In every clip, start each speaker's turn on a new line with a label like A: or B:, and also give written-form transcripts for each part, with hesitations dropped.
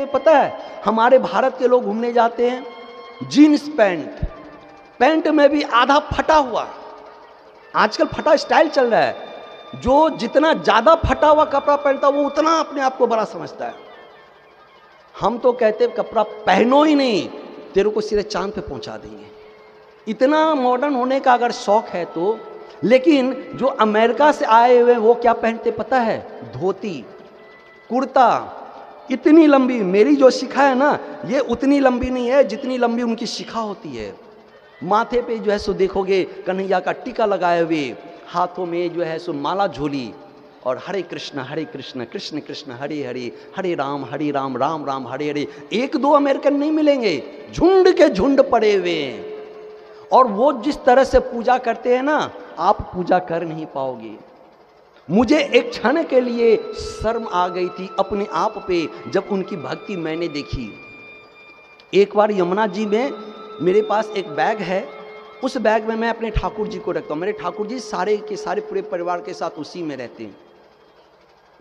A: पहनते पता है? हमारे भारत के लोग घूमने जाते हैं जीन्स पैंट, पैंट में भी आधा फटा हुआ। आजकल फटा स्टाइल चल रहा है। जो जितना ज्यादा फटा हुआ कपड़ा पहनता वो उतना अपने आप को बड़ा समझता है। हम तो कहते कपड़ा पहनो ही नहीं, तेरे को सीधे चांद पे पहुंचा देंगे। इतना मॉडर्न होने का अगर शौक है तो। लेकिन जो अमेरिका से आए हुए वो क्या पहनते पता है? धोती, कुर्ता, इतनी लंबी। मेरी जो शिखा है ना, ये उतनी लंबी नहीं है जितनी लंबी उनकी शिखा होती है। माथे पे जो है सो देखोगे कन्हैया का टीका लगाए हुए, हाथों में जो है सो माला झोली, और हरे कृष्ण कृष्ण कृष्ण हरे हरे, हरे राम राम राम हरे हरे। एक दो अमेरिकन नहीं मिलेंगे, झुंड के झुंड पड़े हुए हैं। और वो जिस तरह से पूजा करते हैं ना, आप पूजा कर नहीं पाओगे। मुझे एक क्षण के लिए शर्म आ गई थी अपने आप पे जब उनकी भक्ति मैंने देखी। एक बार यमुना जी में मेरे पास एक बैग है, उस बैग में मैं अपने ठाकुर जी को रखता हूँ। मेरे ठाकुर जी सारे के सारे पूरे परिवार के साथ उसी में रहते हैं।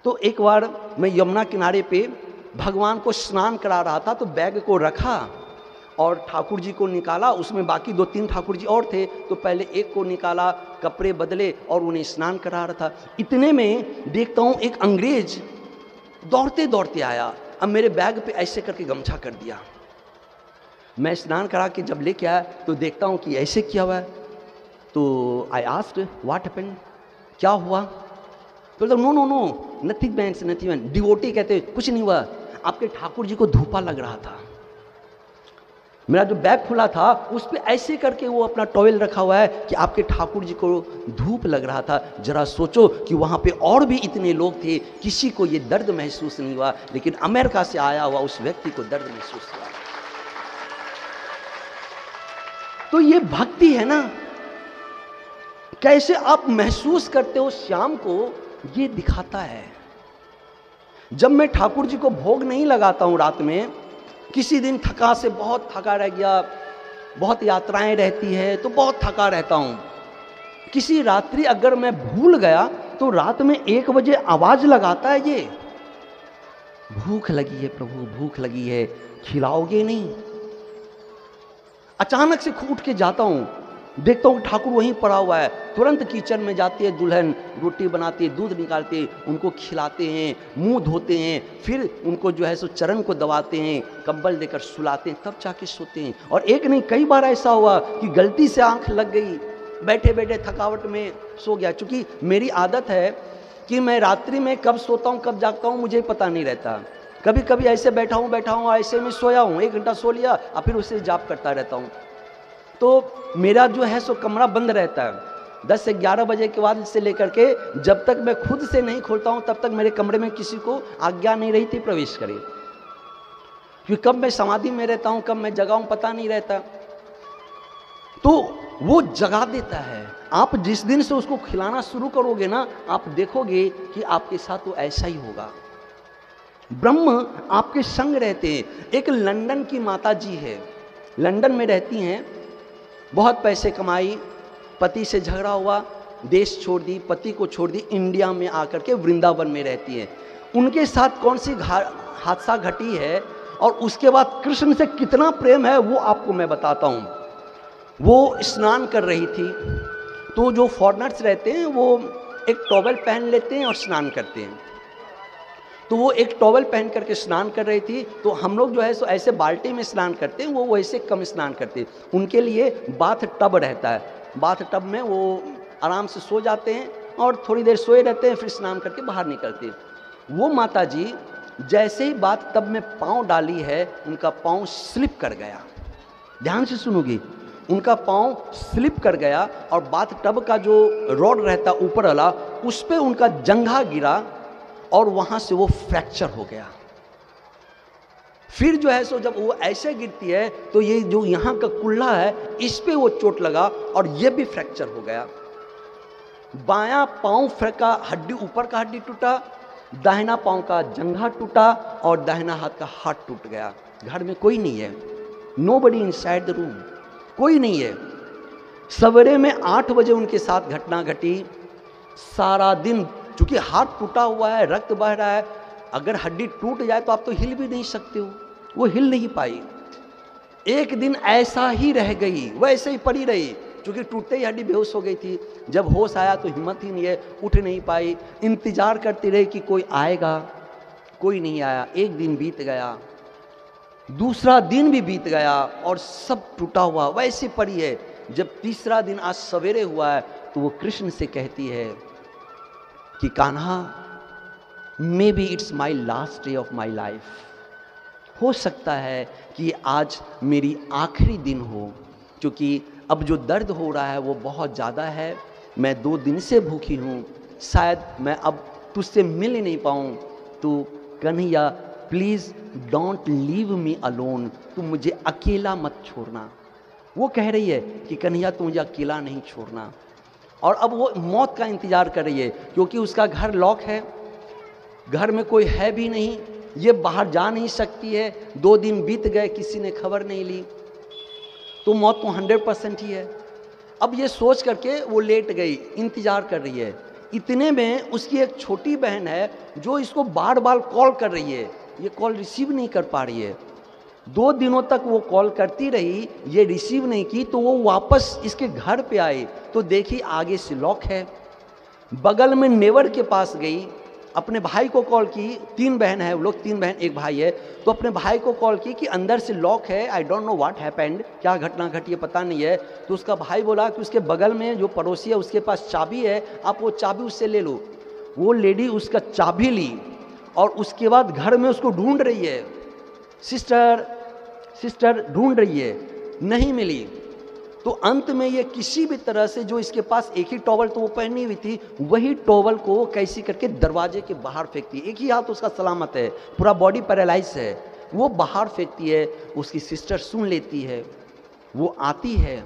A: तो एक बार मैं यमुना किनारे पे भगवान को स्नान करा रहा था, तो बैग को रखा और ठाकुर जी को निकाला। उसमें बाकी 2-3 ठाकुर जी और थे, तो पहले एक को निकाला, कपड़े बदले और उन्हें स्नान करा रहा था। इतने में देखता हूँ एक अंग्रेज दौड़ते दौड़ते आया, अब मेरे बैग पे ऐसे करके गमछा कर दिया। मैं स्नान करा के जब लेके आया तो देखता हूँ कि ऐसे किया हुआ है। तो आई आस्क्ड व्हाट हैपेंड, क्या हुआ? तो नो नो नो नथिंग बैंस नथिंग। डिवोटी कहते कुछ नहीं हुआ, आपके ठाकुर जी को धूपा लग रहा था। मेरा जो बैग खुला था उस पे ऐसे करके वो अपना टॉवेल रखा हुआ है कि आपके ठाकुर जी को धूप लग रहा था। जरा सोचो कि वहां पे और भी इतने लोग थे, किसी को ये दर्द महसूस नहीं हुआ, लेकिन अमेरिका से आया हुआ उस व्यक्ति को दर्द महसूस हुआ। तो ये भक्ति है ना, कैसे आप महसूस करते हो श्याम को, ये दिखाता है। जब मैं ठाकुर जी को भोग नहीं लगाता हूं रात में, किसी दिन थका से बहुत थका रह गया, बहुत यात्राएं रहती है तो बहुत थका रहता हूं, किसी रात्रि अगर मैं भूल गया तो रात में 1 बजे आवाज लगाता है, ये भूख लगी है प्रभु, भूख लगी है, खिलाओगे नहीं? अचानक से उठ के जाता हूं, देखता हूँ ठाकुर वहीं पड़ा हुआ है। तुरंत किचन में जाती है दुल्हन, रोटी बनाती है, दूध निकालते हैं, उनको खिलाते हैं, मुंह धोते हैं, फिर उनको जो है सो चरण को दबाते हैं, कंबल देकर सुलाते हैं, तब जाके सोते हैं। और एक नहीं कई बार ऐसा हुआ कि गलती से आंख लग गई, बैठे बैठे थकावट में सो गया। चूंकि मेरी आदत है कि मैं रात्रि में कब सोता हूँ कब जागता हूँ मुझे पता नहीं रहता। कभी कभी ऐसे बैठा हूँ ऐसे में सोया हूँ, 1 घंटा सो लिया और फिर उसे जाप करता रहता हूँ। तो मेरा जो है सो कमरा बंद रहता है 10 से 11 बजे के बाद से लेकर के जब तक मैं खुद से नहीं खोलता हूं तब तक मेरे कमरे में किसी को आज्ञा नहीं रही थी प्रवेश करे। क्योंकि कब मैं समाधि में रहता हूं कब मैं जगा हूं पता नहीं रहता, तो वो जगा देता है। आप जिस दिन से उसको खिलाना शुरू करोगे ना, आप देखोगे कि आपके साथ वो ऐसा ही होगा। ब्रह्म आपके संग रहते हैं। एक लंदन की माता जी है, लंदन में रहती हैं, बहुत पैसे कमाई, पति से झगड़ा हुआ, देश छोड़ दी, पति को छोड़ दी, इंडिया में आकर के वृंदावन में रहती हैं। उनके साथ कौन सी हादसा घटी है और उसके बाद कृष्ण से कितना प्रेम है वो आपको मैं बताता हूँ। वो स्नान कर रही थी, तो जो फॉरेनर्स रहते हैं वो एक टॉवेल पहन लेते हैं और स्नान करते हैं। तो वो एक टॉवेल पहन करके स्नान कर रही थी, तो हम लोग जो है सो ऐसे बाल्टी में स्नान करते हैं, वो वैसे कम स्नान करते हैं। उनके लिए बाथ टब रहता है, बाथ टब में वो आराम से सो जाते हैं और थोड़ी देर सोए रहते हैं, फिर स्नान करके बाहर निकलते हैं। वो माता जी जैसे ही बाथ टब में पाँव डाली है, उनका पाँव स्लिप कर गया। ध्यान से सुनोगी, उनका पाँव स्लिप कर गया और बाथ टब का जो रॉड रहता ऊपर वाला, उस पर उनका जंघा गिरा और वहां से वो फ्रैक्चर हो गया। फिर जो है सो जब वो ऐसे गिरती है तो ये जो यहाँ का कुल्ला है इस पे वो चोट लगा और ये भी फ्रैक्चर हो गया। बायां पांव का हड्डी, ऊपर का हड्डी टूटा, दाहिना पांव का जंघा टूटा और दाहिना हाथ का हाथ टूट गया। घर में कोई नहीं है, नोबडी इनसाइड द रूम, कोई नहीं है। सवेरे में 8 बजे उनके साथ घटना घटी। सारा दिन चूंकि हाथ टूटा हुआ है, रक्त बह रहा है, अगर हड्डी टूट जाए तो आप तो हिल भी नहीं सकते हो, वो हिल नहीं पाई। एक दिन ऐसा ही रह गई, वैसे ही पड़ी रही, क्योंकि टूटते ही हड्डी बेहोश हो गई थी। जब होश आया तो हिम्मत ही नहीं है, उठ नहीं पाई। इंतजार करती रही कि कोई आएगा, कोई नहीं आया। एक दिन बीत गया, दूसरा दिन भी बीत गया और सब टूटा हुआ वैसे पड़ी है। जब तीसरा दिन आज सवेरे हुआ है तो वो कृष्ण से कहती है कि Kanha, may be it's my last day of my life, हो सकता है कि आज मेरी आखिरी दिन हो, क्योंकि अब जो दर्द हो रहा है वो बहुत ज़्यादा है। मैं 2 दिन से भूखी हूँ, शायद मैं अब तुझसे मिल ही नहीं पाऊँ। तो Kanhaiya please don't leave me alone, तुम मुझे अकेला मत छोड़ना। वो कह रही है कि कन्हैया तू मुझे अकेला नहीं छोड़ना। और अब वो मौत का इंतज़ार कर रही है, क्योंकि उसका घर लॉक है, घर में कोई है भी नहीं, ये बाहर जा नहीं सकती है। 2 दिन बीत गए, किसी ने खबर नहीं ली, तो मौत तो 100% ही है। अब ये सोच करके वो लेट गई, इंतज़ार कर रही है। इतने में उसकी एक छोटी बहन है जो इसको बार बार कॉल कर रही है, ये कॉल रिसीव नहीं कर पा रही है। 2 दिनों तक वो कॉल करती रही, ये रिसीव नहीं की, तो वो वापस इसके घर पे आई तो देखी आगे से लॉक है। बगल में नेवर के पास गई, अपने भाई को कॉल की, 3 बहन है वो लोग, 3 बहन 1 भाई है, तो अपने भाई को कॉल की कि अंदर से लॉक है, I don't know what happened, क्या घटना घटी है पता नहीं है। तो उसका भाई बोला कि उसके बगल में जो पड़ोसी है उसके पास चाबी है, आप वो चाबी उससे ले लो। वो लेडी उसका चाबी ली और उसके बाद घर में उसको ढूंढ रही है, सिस्टर सिस्टर ढूंढ रही है, नहीं मिली। तो अंत में ये किसी भी तरह से, जो इसके पास एक ही टॉवल तो वो पहनी हुई थी, वही टॉवल को कैसी करके दरवाजे के बाहर फेंकती है। एक ही हाथ उसका सलामत है, पूरा बॉडी पैरालाइज है, वो बाहर फेंकती है। उसकी सिस्टर सुन लेती है, वो आती है,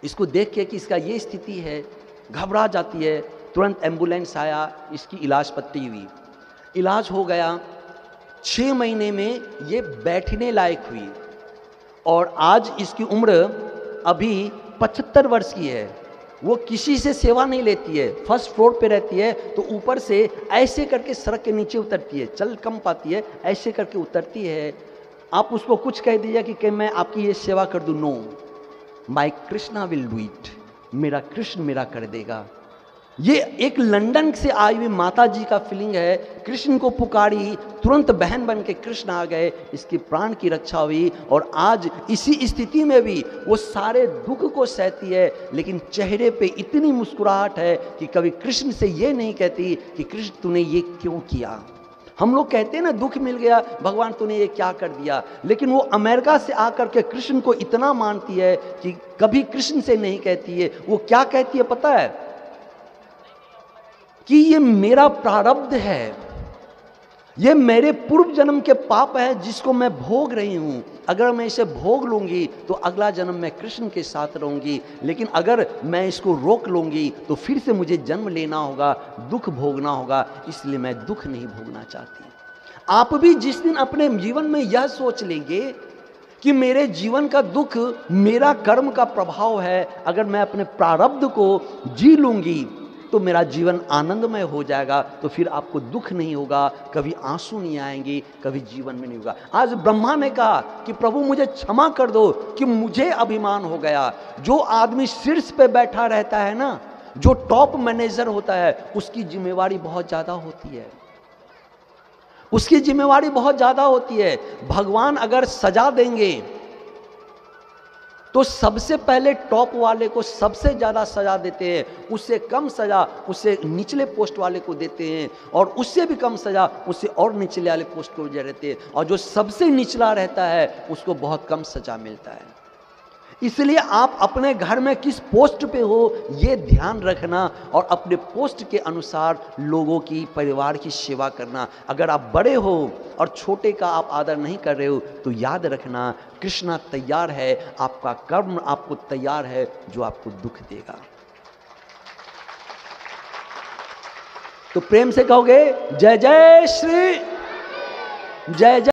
A: इसको देख के कि इसका ये स्थिति है, घबरा जाती है। तुरंत एम्बुलेंस आया, इसकी इलाज पट्टी हुई, इलाज हो गया। 6 महीने में ये बैठने लायक हुई और आज इसकी उम्र अभी 75 वर्ष की है। वो किसी से सेवा नहीं लेती है, फर्स्ट फ्लोर पे रहती है, तो ऊपर से ऐसे करके सड़क के नीचे उतरती है, चल कम पाती है, ऐसे करके उतरती है। आप उसको कुछ कह दीजिए कि मैं आपकी ये सेवा कर दूँ, no, my Krishna will do it, मेरा कृष्ण मेरा कर देगा। ये एक लंदन से आई हुई माता जी का फीलिंग है। कृष्ण को पुकारी, तुरंत बहन बन के कृष्ण आ गए, इसके प्राण की रक्षा हुई। और आज इसी स्थिति में भी वो सारे दुख को सहती है, लेकिन चेहरे पे इतनी मुस्कुराहट है कि कभी कृष्ण से ये नहीं कहती कि कृष्ण तूने ये क्यों किया। हम लोग कहते हैं ना, दुख मिल गया, भगवान तूने ये क्या कर दिया, लेकिन वो अमेरिका से आकर के कृष्ण को इतना मानती है कि कभी कृष्ण से नहीं कहती है। वो क्या कहती है पता है? कि ये मेरा प्रारब्ध है, ये मेरे पूर्व जन्म के पाप है जिसको मैं भोग रही हूं। अगर मैं इसे भोग लूंगी तो अगला जन्म मैं कृष्ण के साथ रहूंगी, लेकिन अगर मैं इसको रोक लूंगी तो फिर से मुझे जन्म लेना होगा, दुख भोगना होगा, इसलिए मैं दुख नहीं भोगना चाहती। आप भी जिस दिन अपने जीवन में यह सोच लेंगे कि मेरे जीवन का दुख मेरा कर्म का प्रभाव है, अगर मैं अपने प्रारब्ध को जी लूंगी तो मेरा जीवन आनंदमय हो जाएगा, तो फिर आपको दुख नहीं होगा, कभी आंसू नहीं आएंगे, कभी जीवन में नहीं होगा। आज ब्रह्मा ने कहा कि प्रभु मुझे क्षमा कर दो कि मुझे अभिमान हो गया। जो आदमी शीर्ष पे बैठा रहता है ना, जो टॉप मैनेजर होता है, उसकी जिम्मेवारी बहुत ज़्यादा होती है, उसकी जिम्मेवारी बहुत ज़्यादा होती है। भगवान अगर सजा देंगे तो सबसे पहले टॉप वाले को सबसे ज़्यादा सजा देते हैं, उससे कम सजा उससे निचले पोस्ट वाले को देते हैं, और उससे भी कम सजा उससे और निचले वाले पोस्ट को देते हैं, और जो सबसे निचला रहता है उसको बहुत कम सजा मिलता है। इसलिए आप अपने घर में किस पोस्ट पे हो ये ध्यान रखना, और अपने पोस्ट के अनुसार लोगों की, परिवार की सेवा करना। अगर आप बड़े हो और छोटे का आप आदर नहीं कर रहे हो तो याद रखना, कृष्णा तैयार है, आपका कर्म आपको तैयार है जो आपको दुख देगा। तो प्रेम से कहोगे जय जय श्री, जय जय।